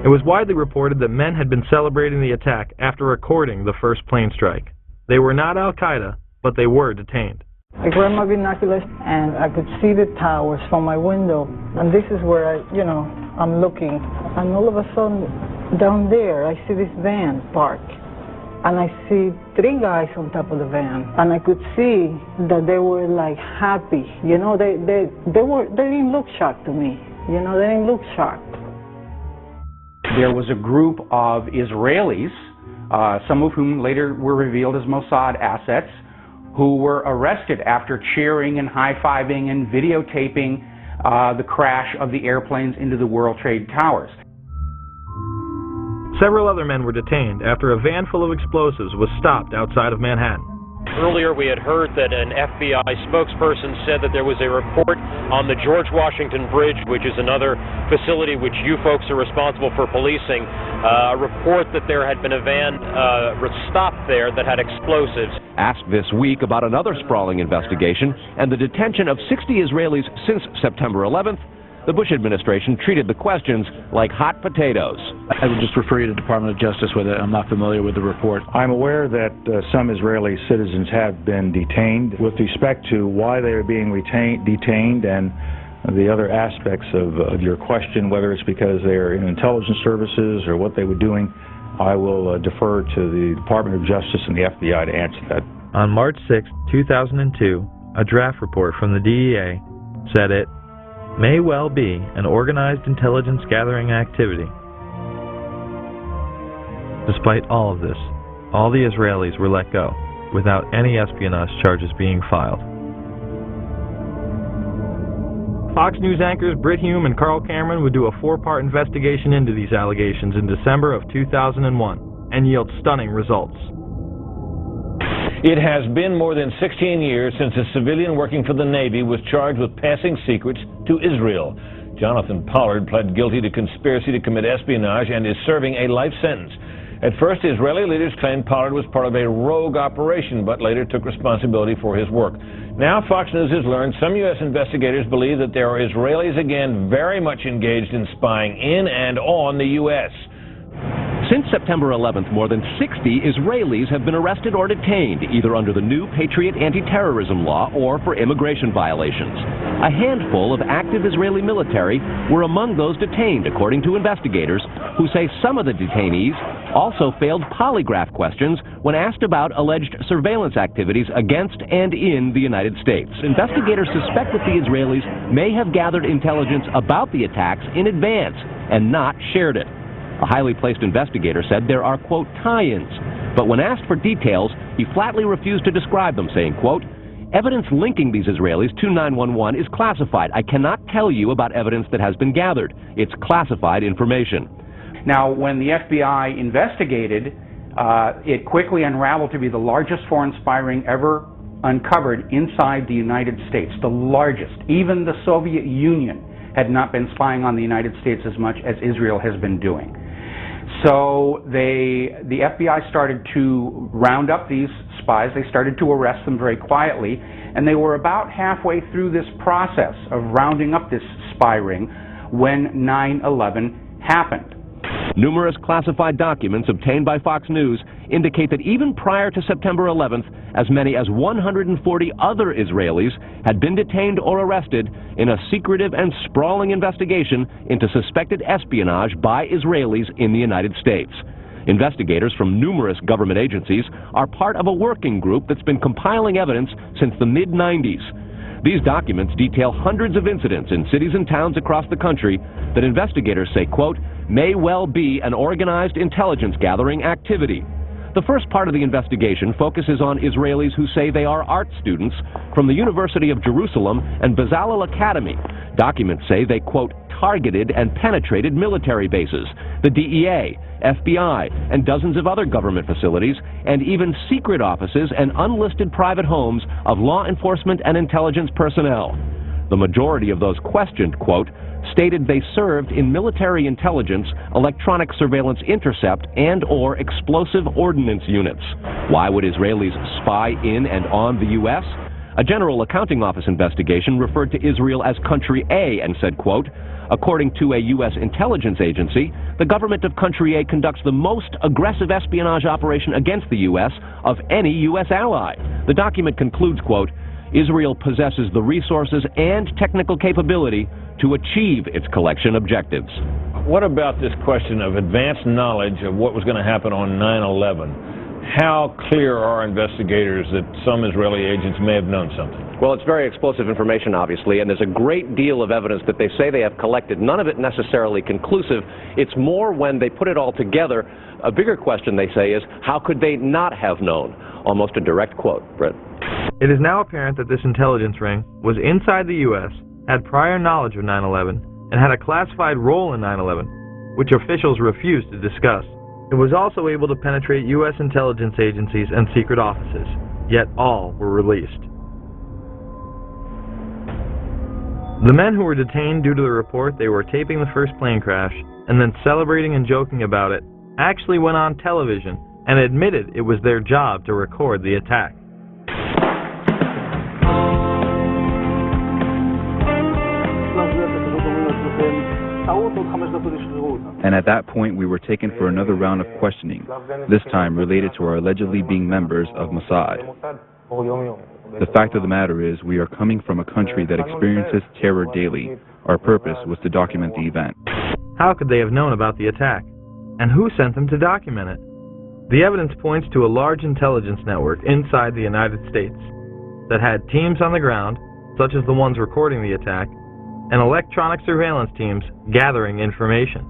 It was widely reported that men had been celebrating the attack after recording the first plane strike. They were not Al-Qaeda, but they were detained. I grabbed my binoculars and I could see the towers from my window. And this is where I'm looking. And all of a sudden, down there, I see this van parked. And I see 3 guys on top of the van. And I could see that they were like happy. They didn't look shocked to me. They didn't look shocked. There was a group of Israelis, some of whom later were revealed as Mossad assets, who were arrested after cheering and high-fiving and videotaping the crash of the airplanes into the World Trade Towers. Several other men were detained after a van full of explosives was stopped outside of Manhattan. Earlier we had heard that an FBI spokesperson said that there was a report on the George Washington Bridge, which is another facility which you folks are responsible for policing, a report that there had been a van stopped there that had explosives. Asked this week about another sprawling investigation and the detention of 60 Israelis since September 11th, the Bush administration treated the questions like hot potatoes. I would just refer you to the Department of Justice with it. I'm not familiar with the report. I'm aware that some Israeli citizens have been detained. With respect to why they are being detained and the other aspects of your question, whether it's because they are in intelligence services or what they were doing, I will defer to the Department of Justice and the FBI to answer that. On March 6, 2002, a draft report from the DEA said it may well be an organized intelligence gathering activity. Despite all of this, all the Israelis were let go, without any espionage charges being filed. Fox News anchors Brit Hume and Carl Cameron would do a 4-part investigation into these allegations in December of 2001 and yield stunning results. It has been more than 16 years since a civilian working for the Navy was charged with passing secrets to Israel. Jonathan Pollard pled guilty to conspiracy to commit espionage and is serving a life sentence. At first, Israeli leaders claimed Pollard was part of a rogue operation, but later took responsibility for his work. Now, Fox News has learned some U.S. investigators believe that there are Israelis again very much engaged in spying in and on the U.S. Since September 11th, more than 60 Israelis have been arrested or detained, either under the new Patriot anti-terrorism law or for immigration violations. A handful of active Israeli military were among those detained, according to investigators, who say some of the detainees also failed polygraph questions when asked about alleged surveillance activities against and in the United States. Investigators suspect that the Israelis may have gathered intelligence about the attacks in advance and not shared it. A highly placed investigator said there are, quote, tie-ins, but when asked for details, he flatly refused to describe them, saying, quote, evidence linking these Israelis to 911 is classified. I cannot tell you about evidence that has been gathered. It's classified information. Now, when the FBI investigated, it quickly unraveled to be the largest foreign spy ring ever uncovered inside the United States, the largest. Even the Soviet Union had not been spying on the United States as much as Israel has been doing. So the FBI started to round up these spies. They started to arrest them very quietly, and they were about halfway through this process of rounding up this spy ring when 9/11 happened. Numerous classified documents obtained by Fox News indicate that even prior to September 11th, as many as 140 other Israelis had been detained or arrested in a secretive and sprawling investigation into suspected espionage by Israelis in the United States. Investigators from numerous government agencies are part of a working group that's been compiling evidence since the mid-90s. These documents detail hundreds of incidents in cities and towns across the country that investigators say, quote, may well be an organized intelligence gathering activity. The first part of the investigation focuses on Israelis who say they are art students from the University of Jerusalem and Bezalel Academy. Documents say they, quote, targeted and penetrated military bases, the DEA, FBI, and dozens of other government facilities, and even secret offices and unlisted private homes of law enforcement and intelligence personnel. The majority of those questioned, quote, stated they served in military intelligence, electronic surveillance intercept, and or explosive ordnance units. Why would Israelis spy in and on the U.S.? A General Accounting Office investigation referred to Israel as Country A and said, quote, according to a U.S. intelligence agency, the government of Country A conducts the most aggressive espionage operation against the U.S. of any U.S. ally. The document concludes, quote, Israel possesses the resources and technical capability to achieve its collection objectives. What about this question of advanced knowledge of what was going to happen on 9/11? How clear are investigators that some Israeli agents may have known something? Well, it's very explosive information, obviously, and there's a great deal of evidence that they say they have collected, none of it necessarily conclusive. It's more when they put it all together. A bigger question, they say, is how could they not have known? Almost a direct quote, Brett. It is now apparent that this intelligence ring was inside the U.S., had prior knowledge of 9/11, and had a classified role in 9/11, which officials refused to discuss. It was also able to penetrate U.S. intelligence agencies and secret offices, yet all were released. The men who were detained due to the report they were taping the first plane crash and then celebrating and joking about it actually went on television and admitted it was their job to record the attack. And at that point we were taken for another round of questioning, this time related to our allegedly being members of Mossad. The fact of the matter is we are coming from a country that experiences terror daily. Our purpose was to document the event. How could they have known about the attack? And who sent them to document it? The evidence points to a large intelligence network inside the United States that had teams on the ground, such as the ones recording the attack, and electronic surveillance teams gathering information.